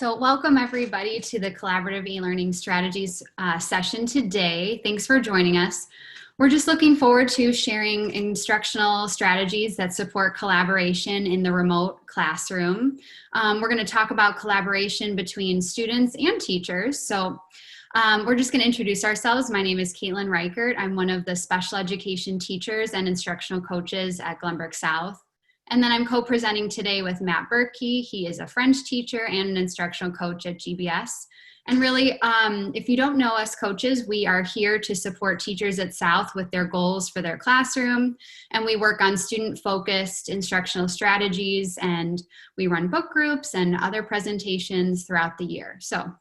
So welcome everybody to the Collaborative E-Learning Strategies session today. Thanks for joining us. We're just looking forward to sharing instructional strategies that support collaboration in the remote classroom. We're going to talk about collaboration between students and teachers. So we're just going to introduce ourselves. My name is Caitlin Reichert. I'm one of the special education teachers and instructional coaches at Glenbrook South. And then I'm co-presenting today with Matt Berkey. He is a French teacher and an instructional coach at GBS. And really, if you don't know us coaches, we are here to support teachers at South with their goals for their classroom. And we work on student-focused instructional strategies, and we run book groups and other presentations throughout the year. So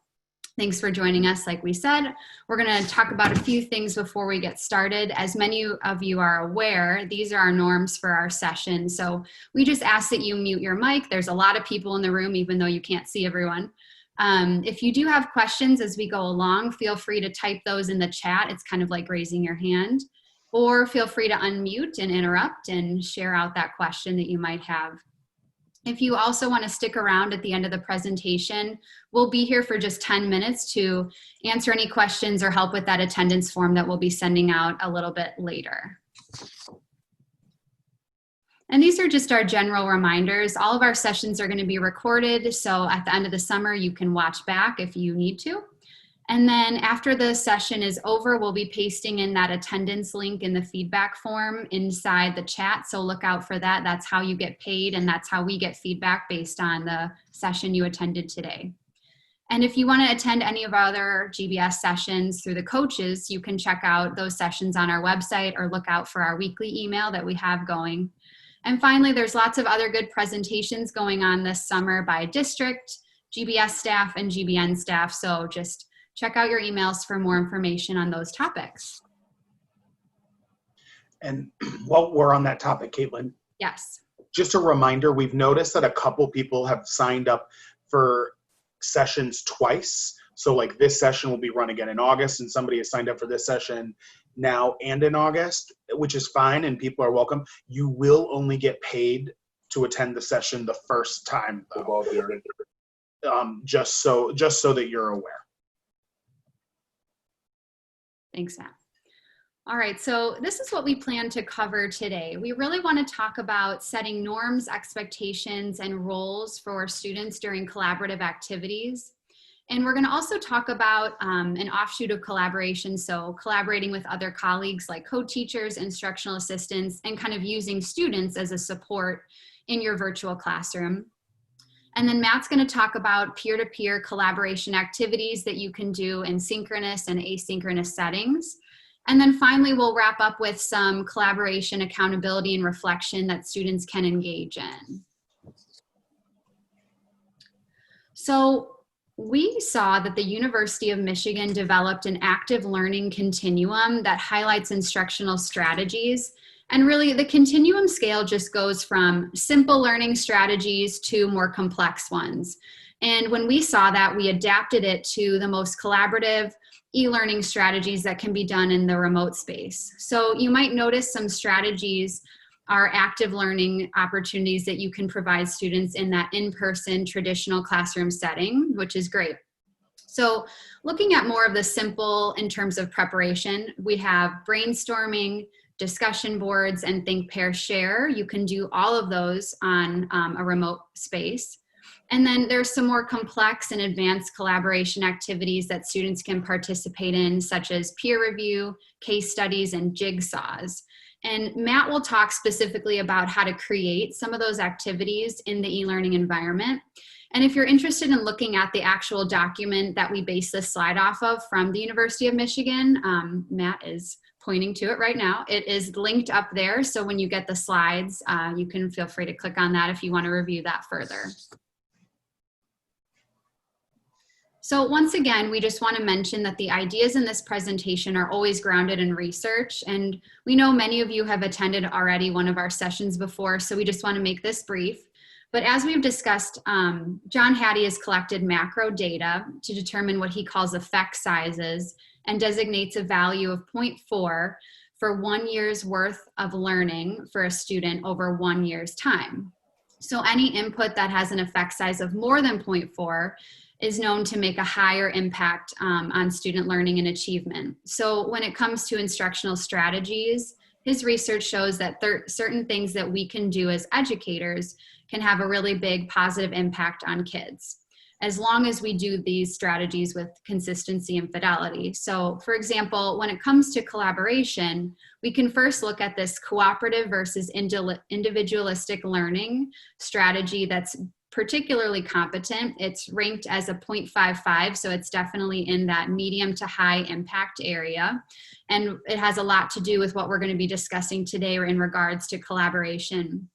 thanks for joining us. Like we said, we're going to talk about a few things before we get started. As many of you are aware, these are our norms for our session. So we just ask that you mute your mic. There's a lot of people in the room, even though you can't see everyone. If you do have questions as we go along, feel free to type those in the chat. It's kind of like raising your hand. Or feel free to unmute and interrupt and share out that question that you might have. If you also want to stick around at the end of the presentation, we'll be here for just 10 minutes to answer any questions or help with that attendance form that we'll be sending out a little bit later. And these are just our general reminders. All of our sessions are going to be recorded, so at the end of the summer, you can watch back if you need to. And then after the session is over, we'll be pasting in that attendance link in the feedback form inside the chat. So look out for that. That's how you get paid, and that's how we get feedback based on the session you attended today. And if you want to attend any of our other GBS sessions through the coaches, you can check out those sessions on our website or look out for our weekly email that we have going. And finally, there's lots of other good presentations going on this summer by district, GBS staff, and GBN staff. So just check out your emails for more information on those topics. And while we're on that topic, Caitlin. Yes. Just a reminder, we've noticed that a couple people have signed up for sessions twice. So like this session will be run again in August, and somebody has signed up for this session now and in August, which is fine, and people are welcome. You will only get paid to attend the session the first time, though. Just so that you're aware. Thanks, Matt. All right, so this is what we plan to cover today. We really want to talk about setting norms, expectations, and roles for students during collaborative activities. And we're going to also talk about an offshoot of collaboration, so collaborating with other colleagues like co-teachers, instructional assistants, and kind of using students as a support in your virtual classroom. And then Matt's going to talk about peer-to-peer collaboration activities that you can do in synchronous and asynchronous settings. And then finally, we'll wrap up with some collaboration, accountability, and reflection that students can engage in. So we saw that the University of Michigan developed an active learning continuum that highlights instructional strategies. And really, the continuum scale just goes from simple learning strategies to more complex ones. And when we saw that, we adapted it to the most collaborative e-learning strategies that can be done in the remote space. So you might notice some strategies are active learning opportunities that you can provide students in that in-person traditional classroom setting, which is great. So looking at more of the simple in terms of preparation, we have brainstorming, discussion boards, and think, pair, share. You can do all of those on a remote space. And then there's some more complex and advanced collaboration activities that students can participate in, such as peer review, case studies, and jigsaws. And Matt will talk specifically about how to create some of those activities in the e-learning environment. And if you're interested in looking at the actual document that we base this slide off of from the University of Michigan, Matt is pointing to it right now. It is linked up there, so when you get the slides, you can feel free to click on that if you want to review that further. So once again, we just want to mention that the ideas in this presentation are always grounded in research, and we know many of you have attended already one of our sessions before, so we just want to make this brief. But as we've discussed, John Hattie has collected macro data to determine what he calls effect sizes and designates a value of 0.4 for 1 year's worth of learning for a student over 1 year's time. So any input that has an effect size of more than 0.4 is known to make a higher impact on student learning and achievement. So when it comes to instructional strategies, his research shows that certain things that we can do as educators can have a really big positive impact on kids, as long as we do these strategies with consistency and fidelity. So for example, when it comes to collaboration, we can first look at this cooperative versus individualistic learning strategy that's particularly competent. It's ranked as a 0.55, so it's definitely in that medium to high impact area. And it has a lot to do with what we're going to be discussing today in regards to collaboration.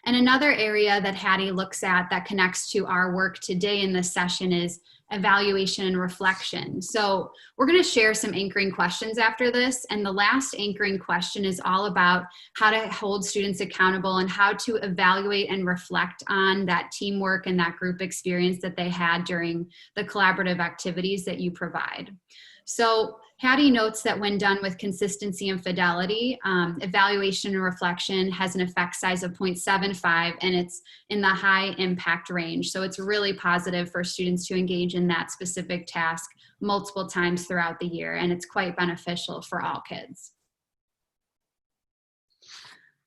And another area that Hattie looks at that connects to our work today in this session is evaluation and reflection. So we're going to share some anchoring questions after this. And the last anchoring question is all about how to hold students accountable and how to evaluate and reflect on that teamwork and that group experience that they had during the collaborative activities that you provide. So Hattie notes that when done with consistency and fidelity, evaluation and reflection has an effect size of 0.75, and it's in the high impact range. So it's really positive for students to engage in that specific task multiple times throughout the year, and it's quite beneficial for all kids.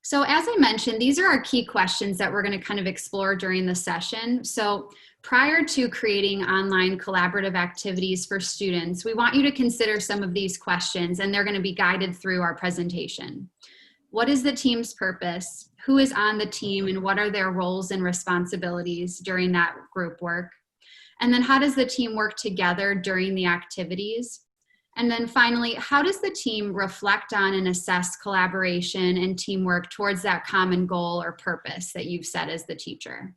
So as I mentioned, these are our key questions that we're going to kind of explore during the session. So prior to creating online collaborative activities for students, we want you to consider some of these questions, and they're going to be guided through our presentation. What is the team's purpose? Who is on the team, and what are their roles and responsibilities during that group work? And then how does the team work together during the activities? And then finally, how does the team reflect on and assess collaboration and teamwork towards that common goal or purpose that you've set as the teacher?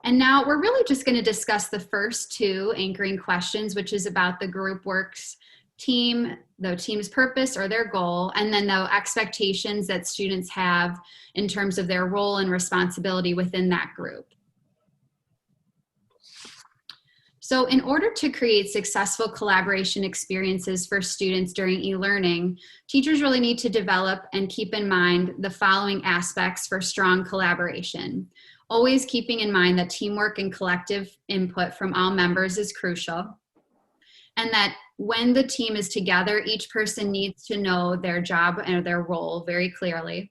And now we're really just going to discuss the first two anchoring questions, which is about the group works team, the team's purpose or their goal, and then the expectations that students have in terms of their role and responsibility within that group. So in order to create successful collaboration experiences for students during e-learning, teachers really need to develop and keep in mind the following aspects for strong collaboration. Always keeping in mind that teamwork and collective input from all members is crucial, and that when the team is together, each person needs to know their job and their role very clearly.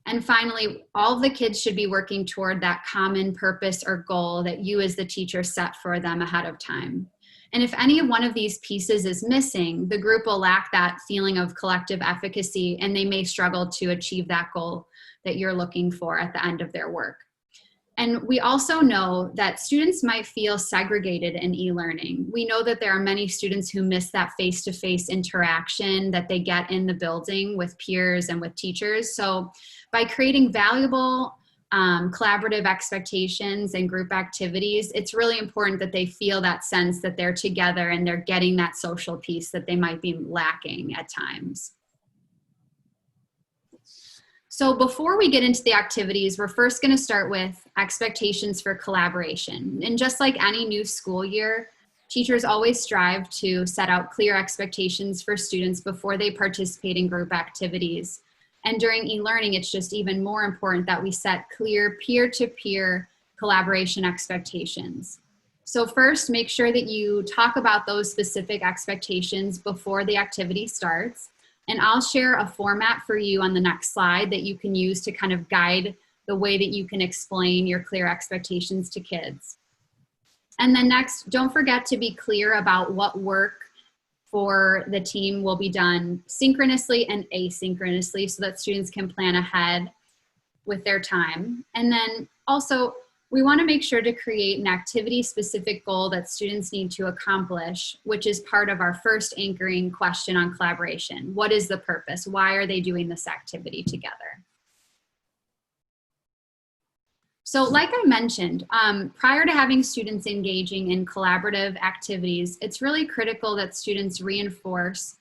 And finally, all of the kids should be working toward that common purpose or goal that you as the teacher set for them ahead of time. And if any one of these pieces is missing, the group will lack that feeling of collective efficacy, and they may struggle to achieve that goal that you're looking for at the end of their work. And we also know that students might feel segregated in e-learning. We know that there are many students who miss that face-to-face interaction that they get in the building with peers and with teachers. So by creating valuable collaborative expectations and group activities, it's really important that they feel that sense that they're together and they're getting that social piece that they might be lacking at times. So before we get into the activities, we're first going to start with expectations for collaboration. And just like any new school year, teachers always strive to set out clear expectations for students before they participate in group activities. And during e-learning, it's just even more important that we set clear peer-to-peer collaboration expectations. So first, make sure that you talk about those specific expectations before the activity starts. And I'll share a format for you on the next slide that you can use to kind of guide the way that you can explain your clear expectations to kids. And then next, don't forget to be clear about what work for the team will be done synchronously and asynchronously so that students can plan ahead with their time. And then also, we want to make sure to create an activity-specific goal that students need to accomplish, which is part of our first anchoring question on collaboration. What is the purpose? Why are they doing this activity together? So like I mentioned, prior to having students engaging in collaborative activities, it's really critical that students reinforce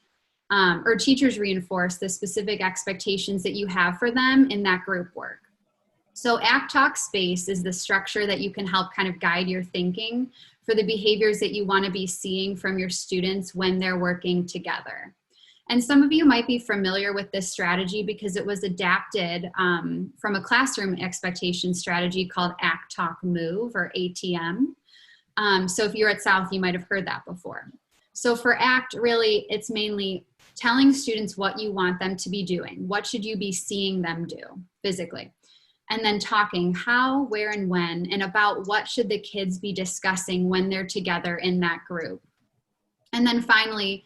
or teachers reinforce the specific expectations that you have for them in that group work. So Act Talk Space is the structure that you can help kind of guide your thinking for the behaviors that you want to be seeing from your students when they're working together. And some of you might be familiar with this strategy because it was adapted from a classroom expectation strategy called Act, Talk, Move, or ATM. So if you're at South, you might have heard that before. So for ACT, really, it's mainly telling students what you want them to be doing. What should you be seeing them do physically? And then talking how, where, and when, and about what should the kids be discussing when they're together in that group. And then finally,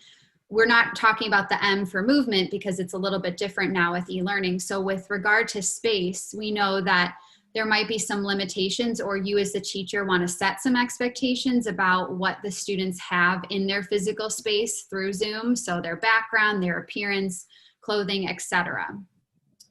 we're not talking about the M for movement because it's a little bit different now with e-learning. So with regard to space, we know that there might be some limitations, or you as the teacher want to set some expectations about what the students have in their physical space through Zoom. So their background, their appearance, clothing, etc.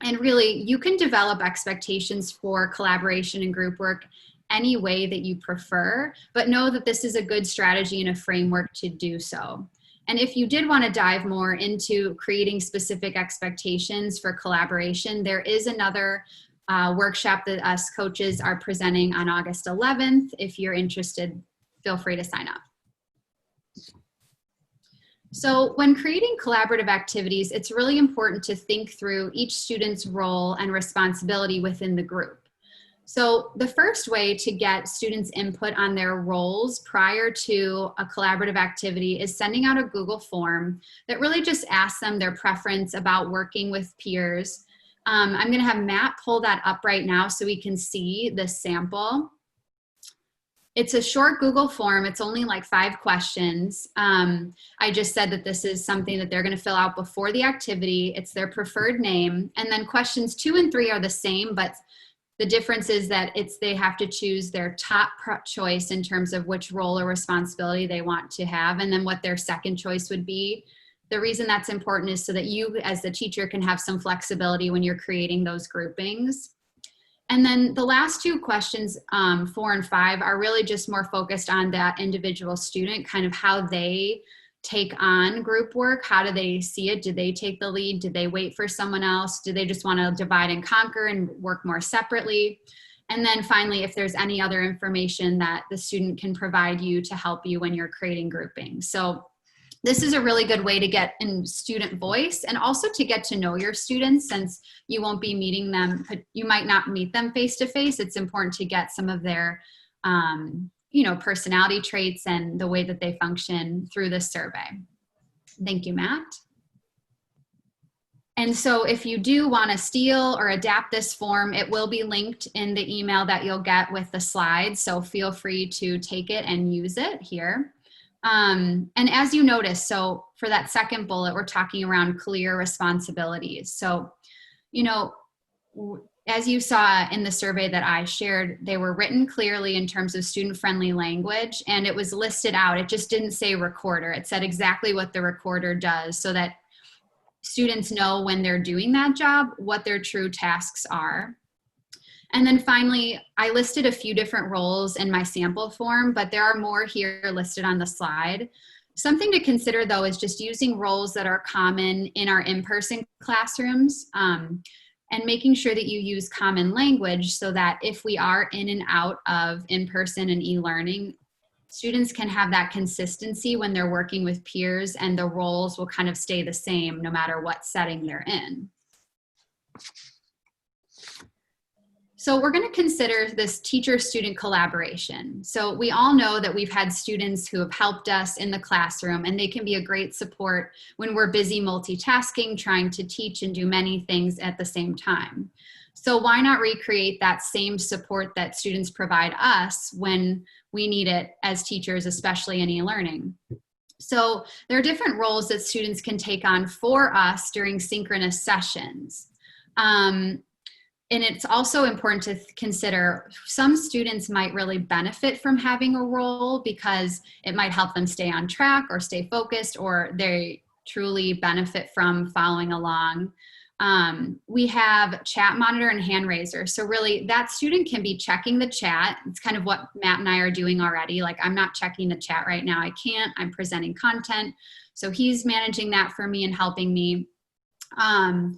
And really, you can develop expectations for collaboration and group work any way that you prefer, but know that this is a good strategy and a framework to do so. And if you did want to dive more into creating specific expectations for collaboration, there is another workshop that us coaches are presenting on August 11th. If you're interested, feel free to sign up. So when creating collaborative activities, it's really important to think through each student's role and responsibility within the group. So the first way to get students' input on their roles prior to a collaborative activity is sending out a Google form that really just asks them their preference about working with peers. I'm going to have Matt pull that up right now so we can see the sample. It's a short Google form. It's only like 5 questions. I just said that this is something that they're going to fill out before the activity. It's their preferred name. And then questions 2 and 3 are the same, but the difference is that they have to choose their top choice in terms of which role or responsibility they want to have, and then what their second choice would be. The reason that's important is so that you as the teacher can have some flexibility when you're creating those groupings. And then the last 2 questions, 4 and 5, are really just more focused on that individual student, kind of how they take on group work. How do they see it? Do they take the lead? Do they wait for someone else? Do they just want to divide and conquer and work more separately? And then finally, if there's any other information that the student can provide you to help you when you're creating groupings. So this is a really good way to get in student voice and also to get to know your students, since you won't be meeting them. You might not meet them face to face. It's important to get some of their personality traits and the way that they function through this survey. Thank you, Matt. And so if you do want to steal or adapt this form, it will be linked in the email that you'll get with the slides. So feel free to take it and use it here. And as you notice, so for that second bullet, we're talking around clear responsibilities. So, as you saw in the survey that I shared, they were written clearly in terms of student-friendly language, and it was listed out. It just didn't say recorder. It said exactly what the recorder does so that students know when they're doing that job, what their true tasks are. And then finally, I listed a few different roles in my sample form, but there are more here listed on the slide. Something to consider, though, is just using roles that are common in our in-person classrooms, and making sure that you use common language so that if we are in and out of in-person and e-learning, students can have that consistency when they're working with peers, and the roles will kind of stay the same no matter what setting they're in. So we're going to consider this teacher-student collaboration. So we all know that we've had students who have helped us in the classroom, and they can be a great support when we're busy multitasking, trying to teach and do many things at the same time. So why not recreate that same support that students provide us when we need it as teachers, especially in e-learning? So there are different roles that students can take on for us during synchronous sessions. And it's also important to consider some students might really benefit from having a role because it might help them stay on track or stay focused, or they truly benefit from following along. We have chat monitor and hand raiser. So really that student can be checking the chat. It's kind of what Matt and I are doing already. Like, I'm not checking the chat right now. I can't. I'm presenting content. So he's managing that for me and helping me. And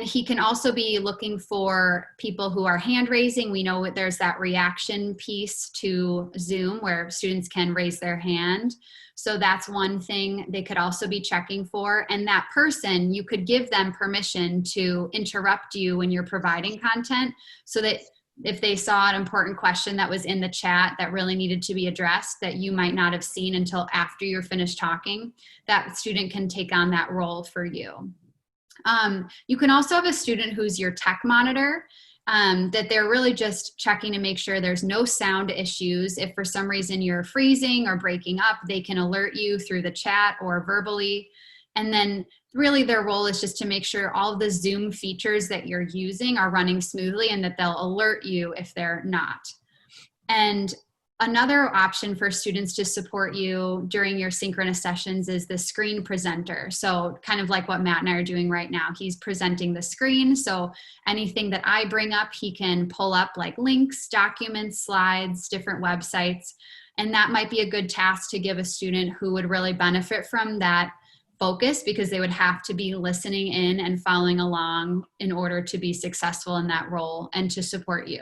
he can also be looking for people who are hand raising. We know there's that reaction piece to Zoom where students can raise their hand. So that's one thing they could also be checking for. And that person, you could give them permission to interrupt you when you're providing content, so that if they saw an important question that was in the chat that really needed to be addressed that you might not have seen until after you're finished talking, that student can take on that role for you. You can also have a student who's your tech monitor, that they're really just checking to make sure there's no sound issues. If for some reason you're freezing or breaking up, they can alert you through the chat or verbally. And then really their role is just to make sure all the Zoom features that you're using are running smoothly and that they'll alert you if they're not. And another option for students to support you during your synchronous sessions is the screen presenter. So kind of like what Matt and I are doing right now. He's presenting the screen. So anything that I bring up, he can pull up like links, documents, slides, different websites. And that might be a good task to give a student who would really benefit from that focus, because they would have to be listening in and following along in order to be successful in that role and to support you.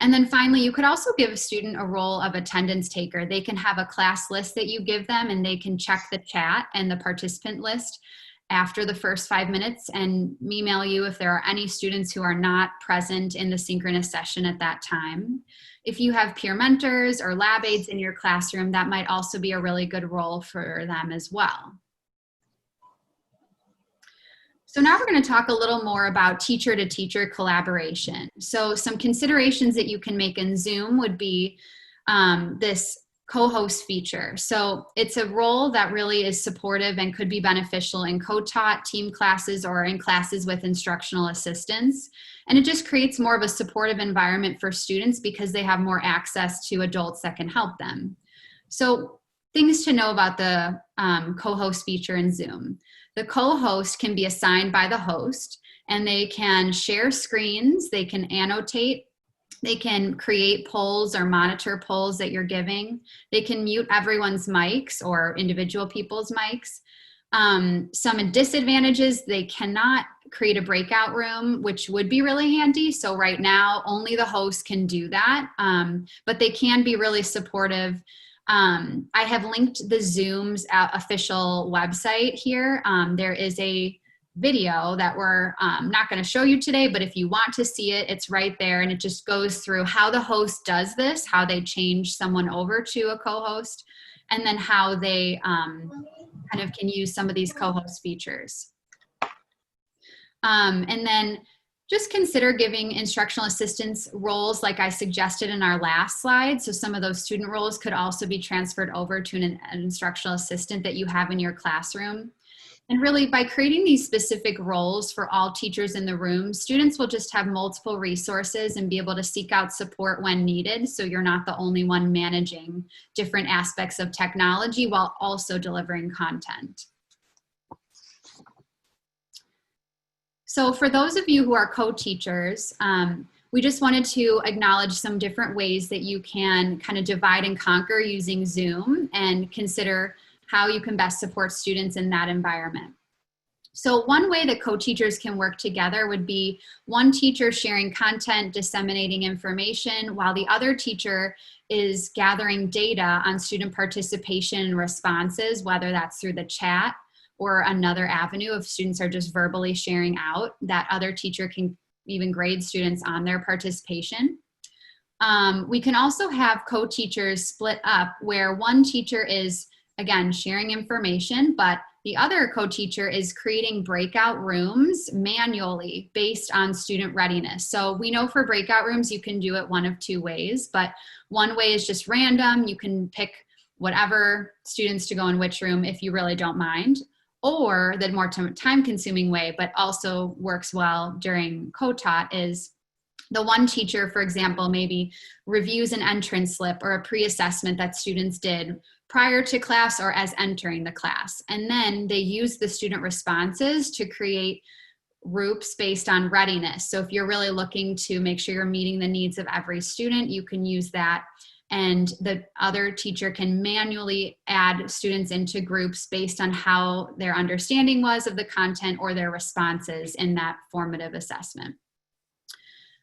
And then finally, you could also give a student a role of attendance taker. They can have a class list that you give them, and they can check the chat and the participant list after the first 5 minutes and email you if there are any students who are not present in the synchronous session at that time. If you have peer mentors or lab aides in your classroom, that might also be a really good role for them as well. So now we're going to talk a little more about teacher-to-teacher collaboration. So some considerations that you can make in Zoom would be this co-host feature. So it's a role that really is supportive and could be beneficial in co-taught team classes or in classes with instructional assistants. And it just creates more of a supportive environment for students because they have more access to adults that can help them. So things to know about the co-host feature in Zoom. The co-host can be assigned by the host, and they can share screens, they can annotate, they can create polls or monitor polls that you're giving. They can mute everyone's mics or individual people's mics. Some disadvantages, they cannot create a breakout room, which would be really handy. So right now, only the host can do that, but they can be really supportive. I have linked the Zoom's official website here. There is a video that we're not going to show you today, but if you want to see it, it's right there. And it just goes through how the host does this, how they change someone over to a co-host, and then how they kind of can use some of these co-host features. And then just consider giving instructional assistants roles like I suggested in our last slide. So some of those student roles could also be transferred over to an instructional assistant that you have in your classroom. And really, by creating these specific roles for all teachers in the room, students will just have multiple resources and be able to seek out support when needed. So you're not the only one managing different aspects of technology while also delivering content. So for those of you who are co-teachers, we just wanted to acknowledge some different ways that you can kind of divide and conquer using Zoom and consider how you can best support students in that environment. So one way that co-teachers can work together would be one teacher sharing content, disseminating information, while the other teacher is gathering data on student participation and responses, whether that's through the chat or another avenue if students are just verbally sharing out. That other teacher can even grade students on their participation. We can also have co-teachers split up where one teacher is, again, sharing information, but the other co-teacher is creating breakout rooms manually based on student readiness. So we know for breakout rooms, you can do it one of two ways, but one way is just random. You can pick whatever students to go in which room if you really don't mind. Or the more time-consuming way, but also works well during co-taught, is the one teacher, for example, maybe reviews an entrance slip or a pre-assessment that students did prior to class or as entering the class. And then they use the student responses to create groups based on readiness. So if you're really looking to make sure you're meeting the needs of every student, you can use that and the other teacher can manually add students into groups based on how their understanding was of the content or their responses in that formative assessment.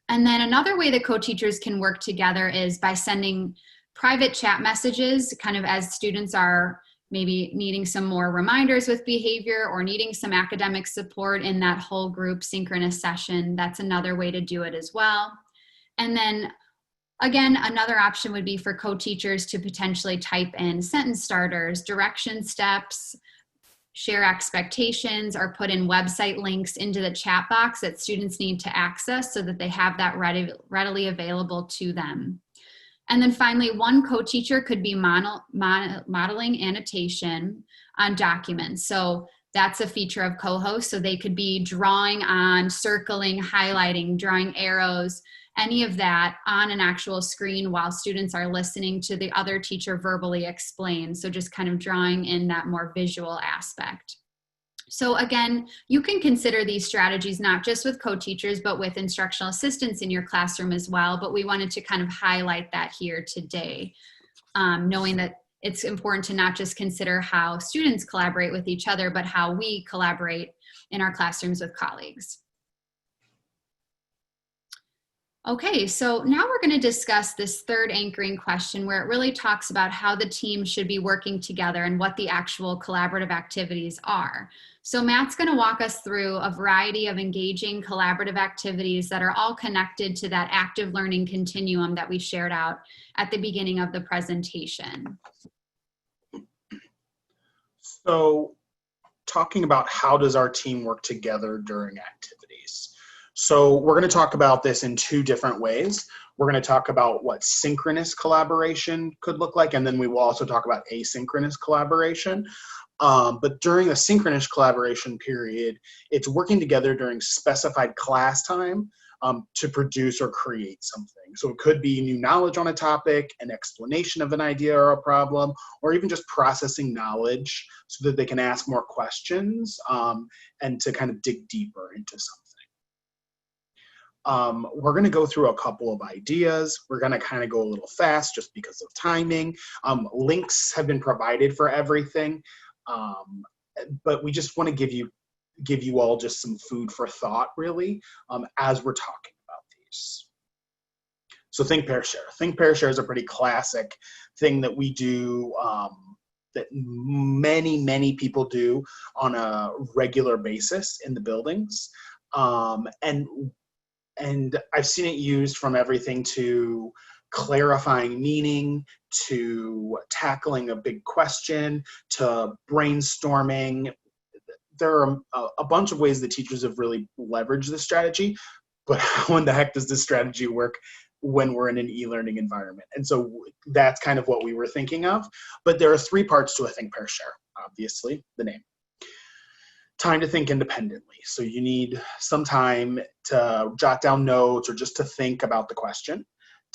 And then another way that co-teachers can work together is by sending private chat messages, kind of as students are maybe needing some more reminders with behavior or needing some academic support in that whole group synchronous session. That's another way to do it as well. And then again, another option would be for co-teachers to potentially type in sentence starters, direction steps, share expectations, or put in website links into the chat box that students need to access so that they have that readily available to them. And then finally, one co-teacher could be modeling annotation on documents. So that's a feature of co-host. So they could be drawing on, circling, highlighting, drawing arrows, any of that on an actual screen while students are listening to the other teacher verbally explain. So just kind of drawing in that more visual aspect. So again, you can consider these strategies not just with co-teachers, but with instructional assistants in your classroom as well. But we wanted to kind of highlight that here today, knowing that it's important to not just consider how students collaborate with each other, but how we collaborate in our classrooms with colleagues. Okay, so now we're going to discuss this third anchoring question where it really talks about how the team should be working together and what the actual collaborative activities are. So Matt's going to walk us through a variety of engaging collaborative activities that are all connected to that active learning continuum that we shared out at the beginning of the presentation. So talking about how does our team work together during activities. So we're going to talk about this in two different ways. We're going to talk about what synchronous collaboration could look like, and then we will also talk about asynchronous collaboration. But during the synchronous collaboration period, it's working together during specified class time to produce or create something. So it could be new knowledge on a topic, an explanation of an idea or a problem, or even just processing knowledge so that they can ask more questions and to kind of dig deeper into something. We're going to go through a couple of ideas. We're going to kind of go a little fast just because of timing. Links have been provided for everything, but we just want to give you all just some food for thought, really, as we're talking about these. So think, pair, share. Think, pair, share is a pretty classic thing that we do, that many people do on a regular basis in the buildings. And I've seen it used from everything to clarifying meaning, to tackling a big question, to brainstorming. There are a bunch of ways that teachers have really leveraged this strategy, but how in the heck does this strategy work when we're in an e-learning environment? And so that's kind of what we were thinking of. But there are three parts to a think, pair, share, obviously, the name. Time to think independently. So you need some time to jot down notes or just to think about the question.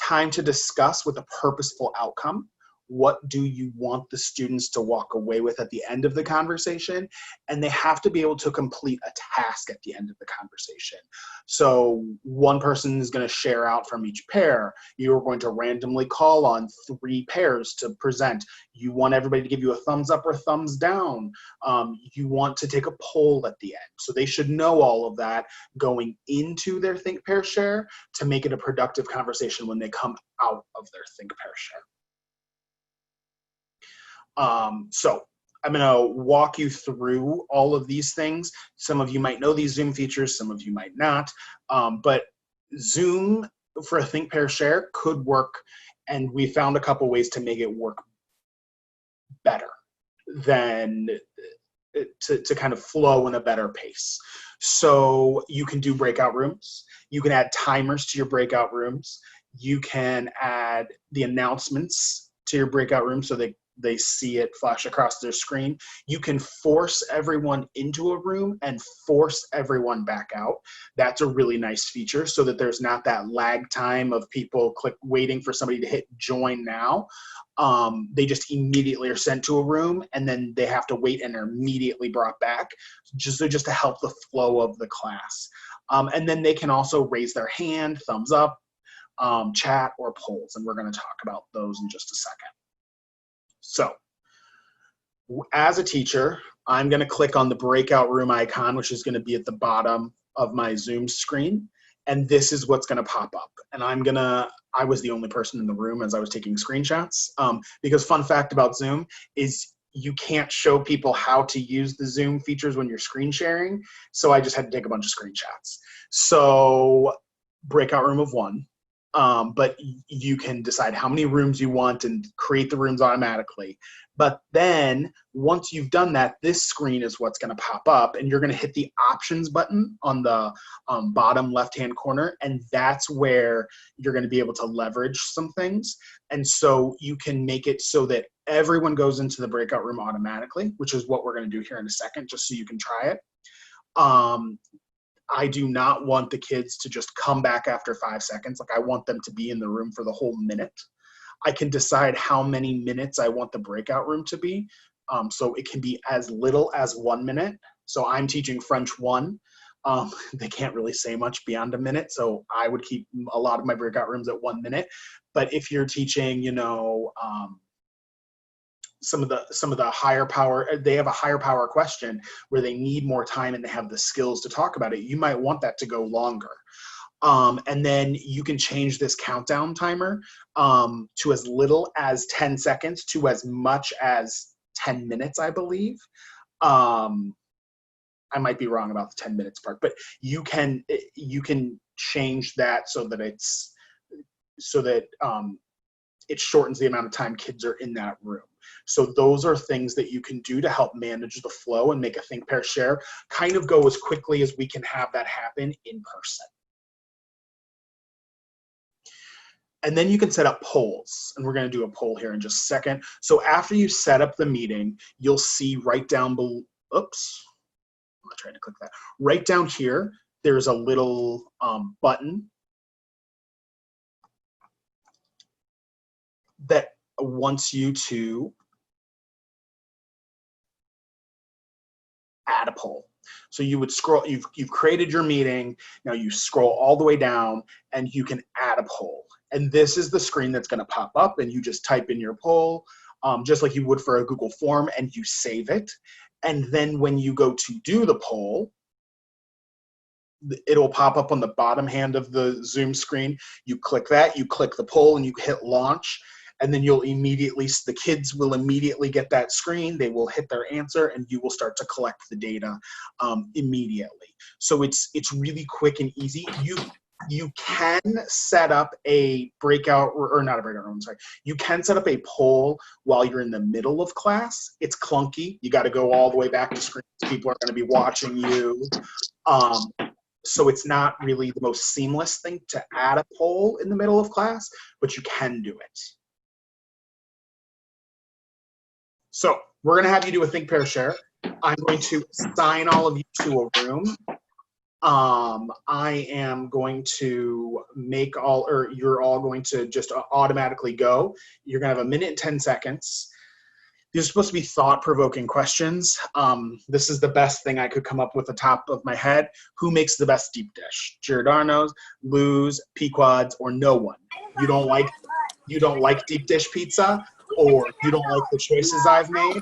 Time to discuss with a purposeful outcome. What do you want the students to walk away with at the end of the conversation? And they have to be able to complete a task at the end of the conversation. So one person is going to share out from each pair. You're going to randomly call on 3 pairs to present. You want everybody to give you a thumbs up or thumbs down. You want to take a poll at the end. So they should know all of that going into their think, pair, share to make it a productive conversation when they come out of their think, pair, share. So I'm going to walk you through all of these things. Some of you might know these Zoom features, some of you might not, but Zoom for a think, pair, share could work, and we found a couple ways to make it work better than to kind of flow in a better pace. So you can do breakout rooms. You can add timers to your breakout rooms. You can add the announcements to your breakout room so they see it flash across their screen. You can force everyone into a room and force everyone back out. That's a really nice feature so that there's not that lag time of people waiting for somebody to hit join now. They just immediately are sent to a room and then they have to wait and are immediately brought back just to help the flow of the class. And then they can also raise their hand, thumbs up, chat or polls, and we're going to talk about those in just a second. So as a teacher, I'm going to click on the breakout room icon, which is going to be at the bottom of my Zoom screen. And this is what's going to pop up. And I was the only person in the room as I was taking screenshots. Because fun fact about Zoom is you can't show people how to use the Zoom features when you're screen sharing. So I just had to take a bunch of screenshots. So breakout room of 1. But you can decide how many rooms you want and create the rooms automatically. But then once you've done that, this screen is what's going to pop up, and you're going to hit the options button on the bottom left-hand corner, and that's where you're going to be able to leverage some things. And so you can make it so that everyone goes into the breakout room automatically, which is what we're going to do here in a second, just so you can try it. I do not want the kids to just come back after 5 seconds. Like, I want them to be in the room for the whole minute. I can decide how many minutes I want the breakout room to be. So it can be as little as 1 minute. So I'm teaching French 1. They can't really say much beyond a minute. So I would keep a lot of my breakout rooms at 1 minute. But if you're teaching, some of the higher power, they have a higher power question where they need more time and they have the skills to talk about it, you might want that to go longer. And then you can change this countdown timer to as little as 10 seconds to as much as 10 minutes, I believe. I might be wrong about the 10 minutes part, but you can change that so that it shortens the amount of time kids are in that room. So those are things that you can do to help manage the flow and make a think, pair, share kind of go as quickly as we can have that happen in person. And then you can set up polls, and we're going to do a poll here in just a second. So after you set up the meeting, you'll see right down below, oops, I'm trying to click that. Right down here, there's a little button that wants you to add a poll. So you would scroll, you've created your meeting, now you scroll all the way down and you can add a poll. And this is the screen that's going to pop up, and you just type in your poll, just like you would for a Google form, and you save it. And then when you go to do the poll, it'll pop up on the bottom hand of the Zoom screen. You click that, you click the poll, and you hit launch. And then the kids will immediately get that screen. They will hit their answer, and you will start to collect the data immediately. So it's really quick and easy. You can set up a breakout, or not a breakout room, sorry. You can set up a poll while you're in the middle of class. It's clunky. You got to go all the way back to screen. People are going to be watching you. So it's not really the most seamless thing to add a poll in the middle of class, but you can do it. So we're going to have you do a think, pair, share. I'm going to assign all of you to a room. I am going to make you're all going to just automatically go. You're going to have 1 minute and 10 seconds. These are supposed to be thought-provoking questions. This is the best thing I could come up with the top of my head. Who makes the best deep dish? Giordano's, Lou's, Pequod's, or no one? You don't like deep dish pizza, or you don't like the choices I've made?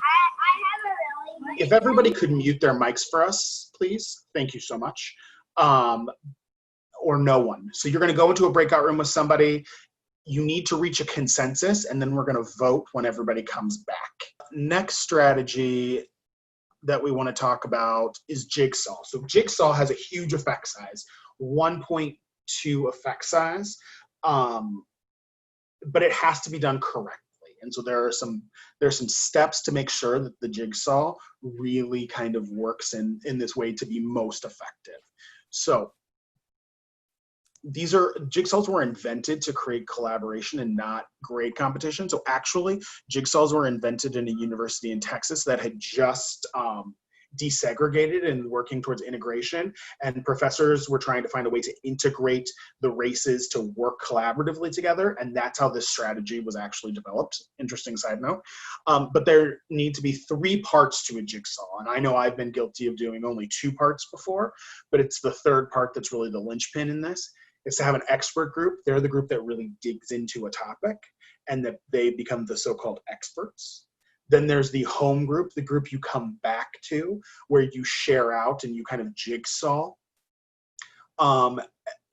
If everybody could mute their mics for us, please. Thank you so much. Or no one. So you're going to go into a breakout room with somebody. You need to reach a consensus, and then we're going to vote when everybody comes back. Next strategy that we want to talk about is Jigsaw. So Jigsaw has a huge effect size, 1.2 effect size, but it has to be done correctly. And so there are some steps to make sure that the Jigsaw really kind of works in this way to be most effective. So Jigsaws were invented to create collaboration and not grade competition. So actually, Jigsaws were invented in a university in Texas that had just desegregated and working towards integration, and professors were trying to find a way to integrate the races to work collaboratively together, and that's how this strategy was actually developed. Interesting side note. But there need to be 3 parts to a jigsaw, and I know I've been guilty of doing only 2 parts before, but it's the 3rd part that's really the linchpin in this. is to have an expert group. They're the group that really digs into a topic and that they become the so-called experts. Then there's the home group, the group you come back to, where you share out and you kind of jigsaw.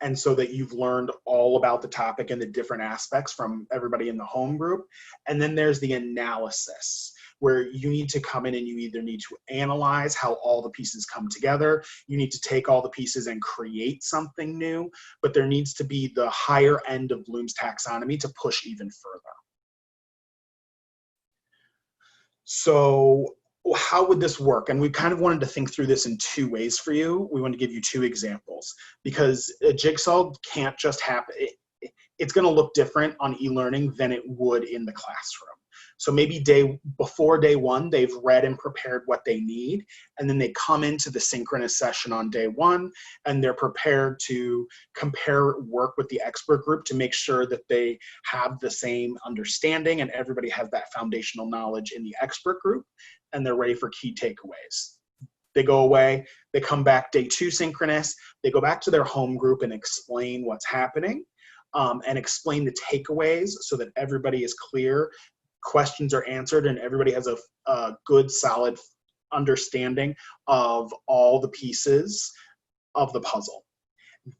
And so that you've learned all about the topic and the different aspects from everybody in the home group. And then there's the analysis, where you need to come in and you either need to analyze how all the pieces come together, you need to take all the pieces and create something new, but there needs to be the higher end of Bloom's taxonomy to push even further. So how would this work? And we kind of wanted to think through this in two ways for you. We want to give you two examples because a jigsaw can't just happen. It's going to look different on e-learning than it would in the classroom. So maybe before day one, they've read and prepared what they need, and then they come into the synchronous session on day one, and they're prepared to compare work with the expert group to make sure that they have the same understanding and everybody has that foundational knowledge in the expert group, and they're ready for key takeaways. They go away, they come back day two synchronous, they go back to their home group and explain what's happening, and explain the takeaways so that everybody is clear, questions are answered, and everybody has a good, solid understanding of all the pieces of the puzzle.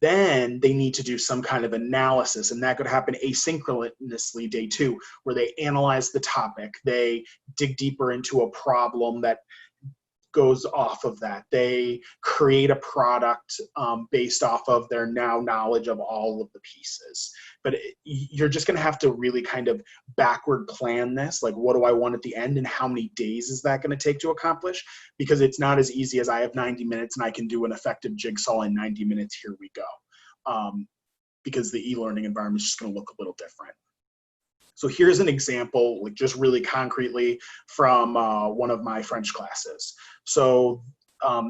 Then they need to do some kind of analysis, and that could happen asynchronously day two, where they analyze the topic, they dig deeper into a problem that goes off of that. They create a product based off of their now knowledge of all of the pieces. But you're just going to have to really kind of backward plan this. Like, what do I want at the end and how many days is that going to take to accomplish? Because it's not as easy as I have 90 minutes and I can do an effective jigsaw in 90 minutes. Here we go. Because the e-learning environment is just going to look a little different. So here's an example, like just really concretely from one of my French classes. So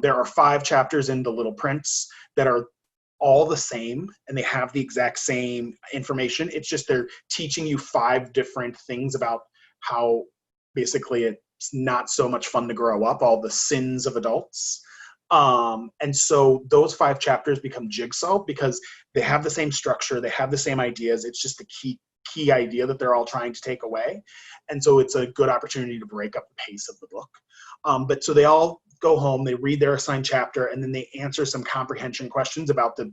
there are 5 chapters in The Little Prince that are all the same, and they have the exact same information. It's just they're teaching you 5 different things about how basically it's not so much fun to grow up, all the sins of adults. And so those 5 chapters become jigsaw because they have the same structure, they have the same ideas. It's just the key idea that they're all trying to take away. And so it's a good opportunity to break up the pace of the book. But so they all go home, they read their assigned chapter, and then they answer some comprehension questions about the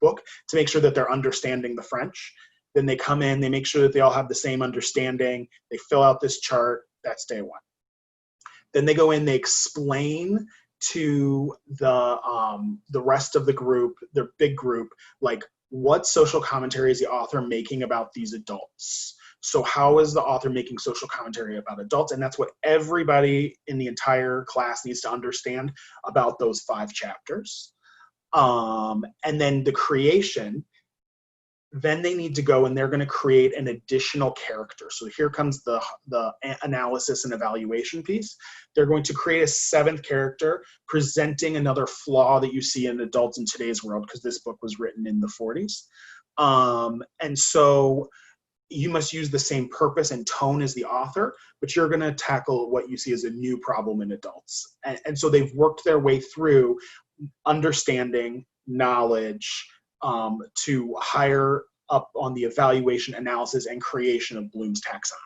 book to make sure that they're understanding the French. Then they come in, they make sure that they all have the same understanding. They fill out this chart. That's day one. Then they go in, they explain to the rest of the group, their big group, like, what social commentary is the author making about these adults? So how is the author making social commentary about adults? And that's what everybody in the entire class needs to understand about those 5 chapters. And then the creation, then they need to go and they're going to create an additional character. So here comes the analysis and evaluation piece. They're going to create a 7th character presenting another flaw that you see in adults in today's world, because this book was written in the 40s. And so you must use the same purpose and tone as the author, but you're going to tackle what you see as a new problem in adults. And so they've worked their way through understanding, knowledge, to higher up on the evaluation, analysis, and creation of Bloom's taxonomy.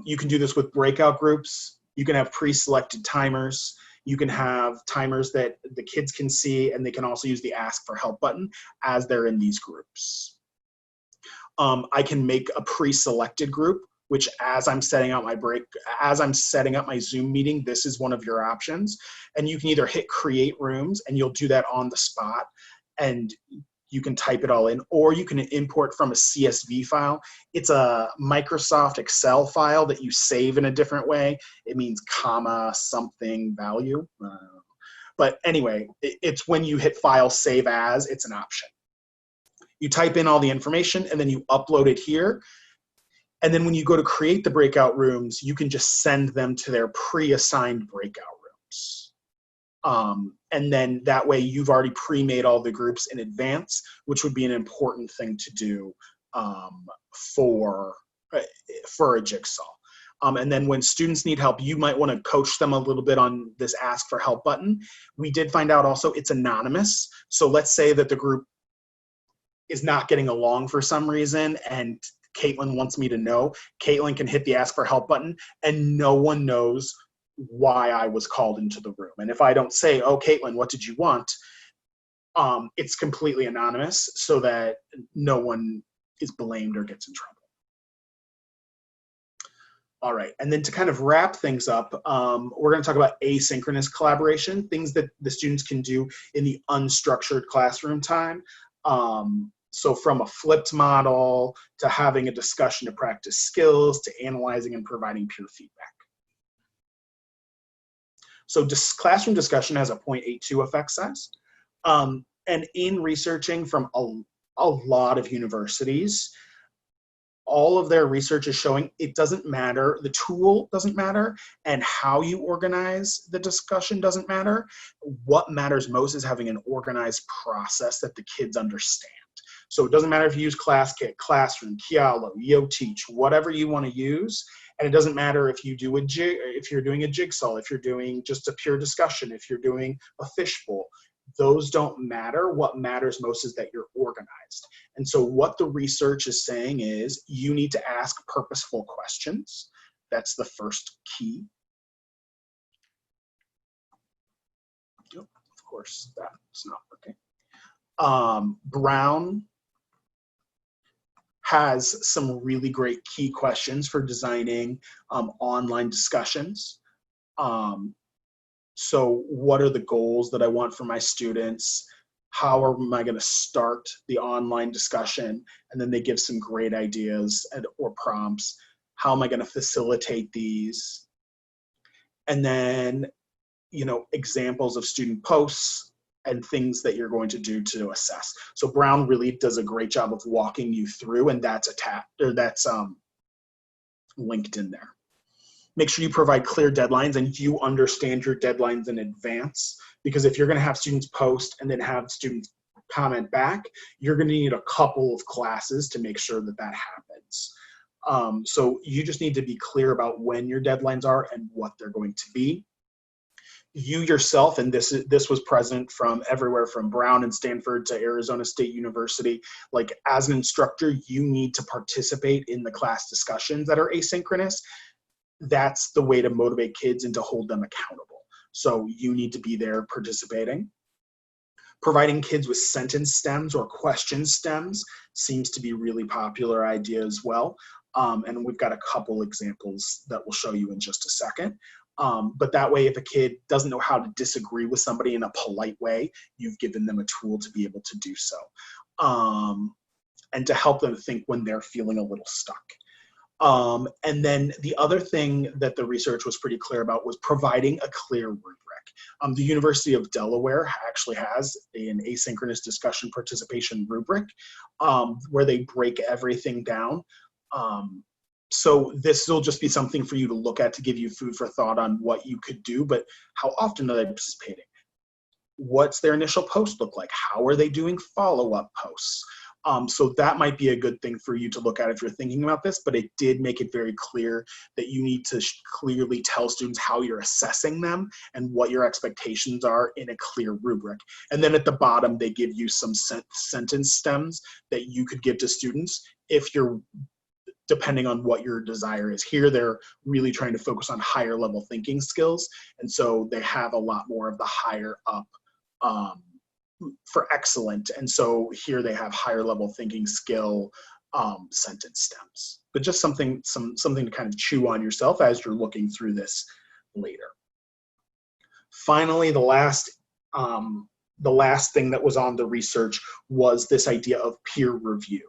You can do this with breakout groups. You can have pre-selected timers. You can have timers that the kids can see, and they can also use the ask for help button as they're in these groups. I can make a pre-selected group, which as I'm setting up my Zoom meeting, this is one of your options. And you can either hit create rooms, and you'll do that on the spot, and you can type it all in, or you can import from a CSV file. It's a Microsoft Excel file that you save in a different way. It means comma something value. But anyway, it's when you hit file save as, it's an option. You type in all the information and then you upload it here. And then when you go to create the breakout rooms, you can just send them to their pre-assigned breakout rooms. And then that way you've already pre-made all the groups in advance, which would be an important thing to do for a jigsaw. And then when students need help, you might want to coach them a little bit on this ask for help button. We did find out also it's anonymous. So let's say that the group is not getting along for some reason and Caitlin wants me to know. Caitlin can hit the ask for help button and no one knows why I was called into the room. And if I don't say, oh, Caitlin, what did you want? It's completely anonymous so that no one is blamed or gets in trouble. All right, and then to kind of wrap things up, we're going to talk about asynchronous collaboration, things that the students can do in the unstructured classroom time. So from a flipped model to having a discussion to practice skills to analyzing and providing peer feedback. So classroom discussion has a 0.82 effect size. And in researching from a lot of universities, all of their research is showing it doesn't matter, the tool doesn't matter, and how you organize the discussion doesn't matter. What matters most is having an organized process that the kids understand. So it doesn't matter if you use ClassKit, Classroom, Kialo, YoTeach, whatever you want to use. And it doesn't matter if you do if you're doing a jigsaw, if you're doing just a pure discussion, if you're doing a fishbowl. Those don't matter. What matters most is that you're organized. And so what the research is saying is you need to ask purposeful questions. That's the first key. Oh, of course, that's not working. Brown has some really great key questions for designing online discussions. So what are the goals that I want for my students? How am I going to start the online discussion? And then they give some great ideas or prompts. How am I going to facilitate these? And then, examples of student posts and things that you're going to do to assess. So Brown really does a great job of walking you through, and that's linked in there. Make sure you provide clear deadlines and you understand your deadlines in advance, because if you're going to have students post and then have students comment back, you're going to need a couple of classes to make sure that that happens. So you just need to be clear about when your deadlines are and what they're going to be. You yourself, and this was present from everywhere from Brown and Stanford to Arizona State University, like as an instructor, you need to participate in the class discussions that are asynchronous. That's the way to motivate kids and to hold them accountable. So you need to be there participating. Providing kids with sentence stems or question stems seems to be a really popular idea as well. And we've got a couple examples that we'll show you in just a second. But that way, if a kid doesn't know how to disagree with somebody in a polite way, you've given them a tool to be able to do so. And to help them think when they're feeling a little stuck. And then the other thing that the research was pretty clear about was providing a clear rubric. The University of Delaware actually has an asynchronous discussion participation rubric where they break everything down. So this will just be something for you to look at to give you food for thought on what you could do, but how often are they participating? What's their initial post look like? How are they doing follow-up posts? So that might be a good thing for you to look at if you're thinking about this, but it did make it very clear that you need to clearly tell students how you're assessing them and what your expectations are in a clear rubric. And then at the bottom, they give you some sentence stems that you could give to students if you're, depending on what your desire is. Here, they're really trying to focus on higher level thinking skills. And so they have a lot more of the higher up for excellent. And so here they have higher level thinking skill sentence stems, but just something to kind of chew on yourself as you're looking through this later. Finally, the last thing that was on the research was this idea of peer review.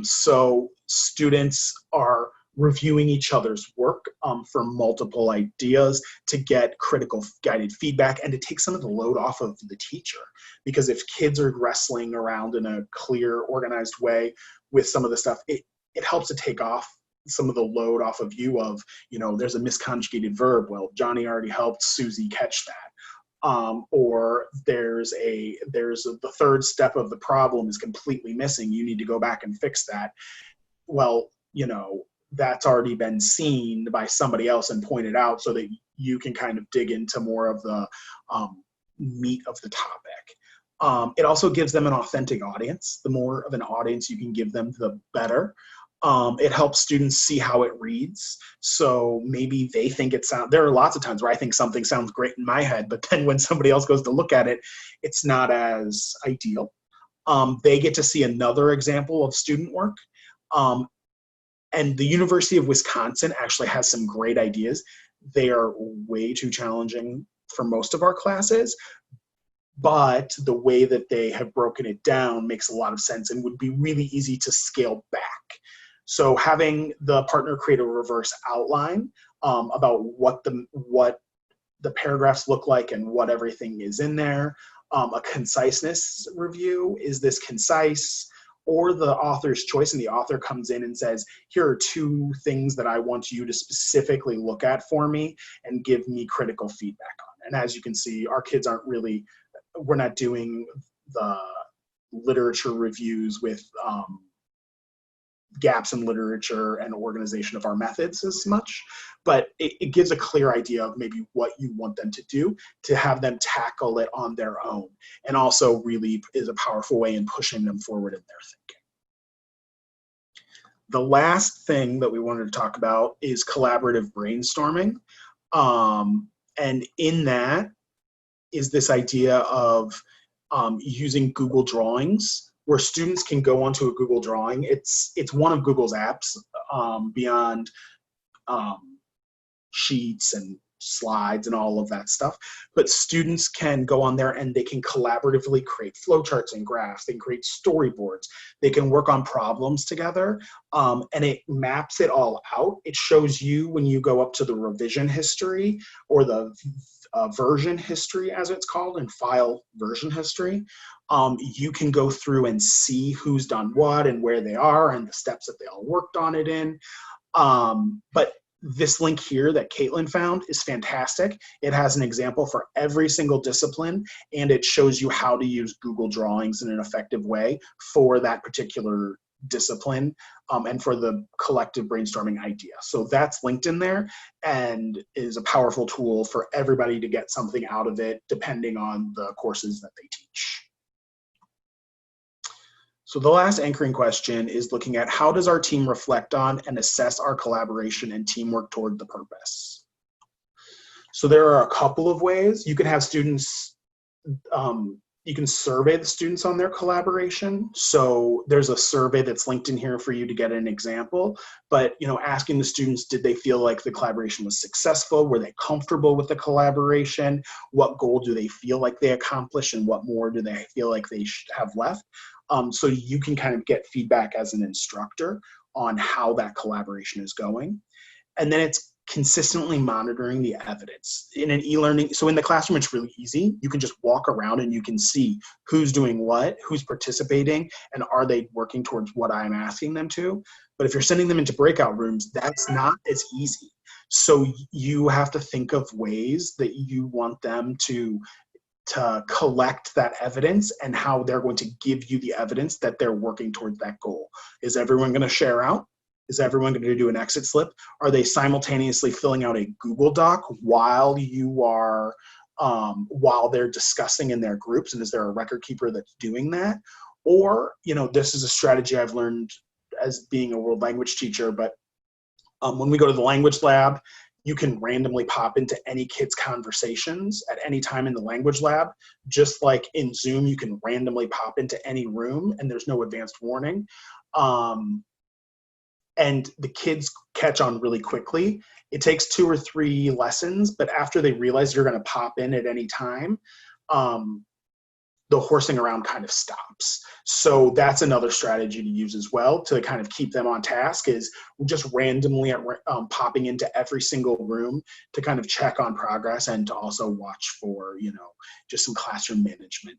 So students are reviewing each other's work for multiple ideas to get critical guided feedback and to take some of the load off of the teacher. Because if kids are wrestling around in a clear, organized way with some of the stuff, it helps to take off some of the load off of you of, there's a misconjugated verb. Well, Johnny already helped Susie catch that. Or there's the third step of the problem is completely missing. You need to go back and fix that. Well, that's already been seen by somebody else and pointed out so that you can kind of dig into more of the meat of the topic. It also gives them an authentic audience. The more of an audience you can give them, the better. It helps students see how it reads. So maybe they think it sounds, there are lots of times where I think something sounds great in my head, but then when somebody else goes to look at it, it's not as ideal. They get to see another example of student work. And the University of Wisconsin actually has some great ideas. They are way too challenging for most of our classes, but the way that they have broken it down makes a lot of sense and would be really easy to scale back. So having the partner create a reverse outline about what the paragraphs look like and what everything is in there, a conciseness review, is this concise, or the author's choice, and the author comes in and says, here are 2 things that I want you to specifically look at for me and give me critical feedback on. And as you can see, our kids aren't really, we're not doing the literature reviews with gaps in literature and organization of our methods as much, but it gives a clear idea of maybe what you want them to do, to have them tackle it on their own, and also really is a powerful way in pushing them forward in their thinking. The last thing that we wanted to talk about is collaborative brainstorming. And in that is this idea of using Google Drawings, where students can go onto a Google Drawing. It's one of Google's apps beyond Sheets and Slides and all of that stuff. But students can go on there and they can collaboratively create flowcharts and graphs. They can create storyboards. They can work on problems together, and it maps it all out. It shows you when you go up to the revision history, or the version history as it's called, and file version history. You can go through and see who's done what and where they are and the steps that they all worked on it in. But this link here that Caitlin found is fantastic. It has an example for every single discipline, and it shows you how to use Google Drawings in an effective way for that particular discipline, and for the collective brainstorming idea. So that's linked in there and is a powerful tool for everybody to get something out of it depending on the courses that they teach. So the last anchoring question is looking at, how does our team reflect on and assess our collaboration and teamwork toward the purpose? So there are a couple of ways. You can have students, you can survey the students on their collaboration. So there's a survey that's linked in here for you to get an example, but asking the students, did they feel like the collaboration was successful? Were they comfortable with the collaboration? What goal do they feel like they accomplished, and what more do they feel like they should have left? So you can kind of get feedback as an instructor on how that collaboration is going. And then it's consistently monitoring the evidence. In an e-learning, so in the classroom, it's really easy. You can just walk around and you can see who's doing what, who's participating, and are they working towards what I'm asking them to. But if you're sending them into breakout rooms, that's not as easy. So you have to think of ways that you want them to collect that evidence, and how they're going to give you the evidence that they're working towards that goal. Is everyone going to share out? Is everyone going to do an exit slip? Are they simultaneously filling out a Google Doc while you are, while they're discussing in their groups? And is there a record keeper that's doing that? Or, this is a strategy I've learned as being a world language teacher, but when we go to the language lab, you can randomly pop into any kid's conversations at any time in the language lab. Just like in Zoom, you can randomly pop into any room and there's no advanced warning. And the kids catch on really quickly. It takes 2 or 3 lessons, but after they realize you're going to pop in at any time, the horsing around kind of stops. So that's another strategy to use as well to kind of keep them on task, is just randomly popping into every single room to kind of check on progress, and to also watch for, just some classroom management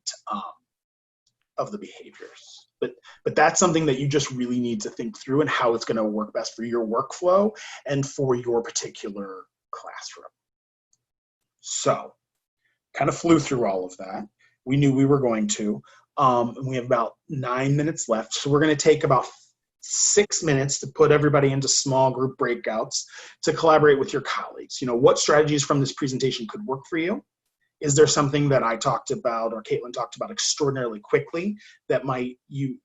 of the behaviors. But that's something that you just really need to think through, and how it's going to work best for your workflow and for your particular classroom. So kind of flew through all of that. We knew we were going to. And we have about 9 minutes left. So we're going to take about 6 minutes to put everybody into small group breakouts to collaborate with your colleagues. What strategies from this presentation could work for you? Is there something that I talked about or Caitlin talked about extraordinarily quickly that you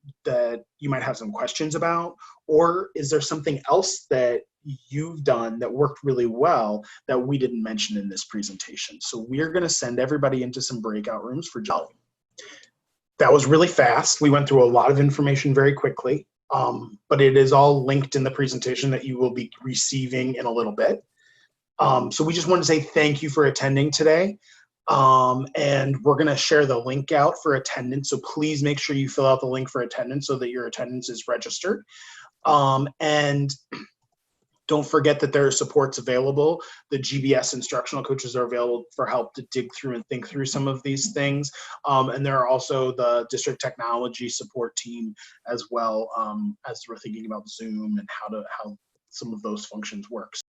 might have some questions about? Or is there something else that you've done that worked really well that we didn't mention in this presentation? So we're going to send everybody into some breakout rooms for Jolly. That was really fast. We went through a lot of information very quickly, but it is all linked in the presentation that you will be receiving in a little bit. So we just want to say thank you for attending today. And we're going to share the link out for attendance. So please make sure you fill out the link for attendance so that your attendance is registered. And don't forget that there are supports available. The GBS instructional coaches are available for help to dig through and think through some of these things. And there are also the district technology support team as well, as we're thinking about Zoom and how some of those functions work.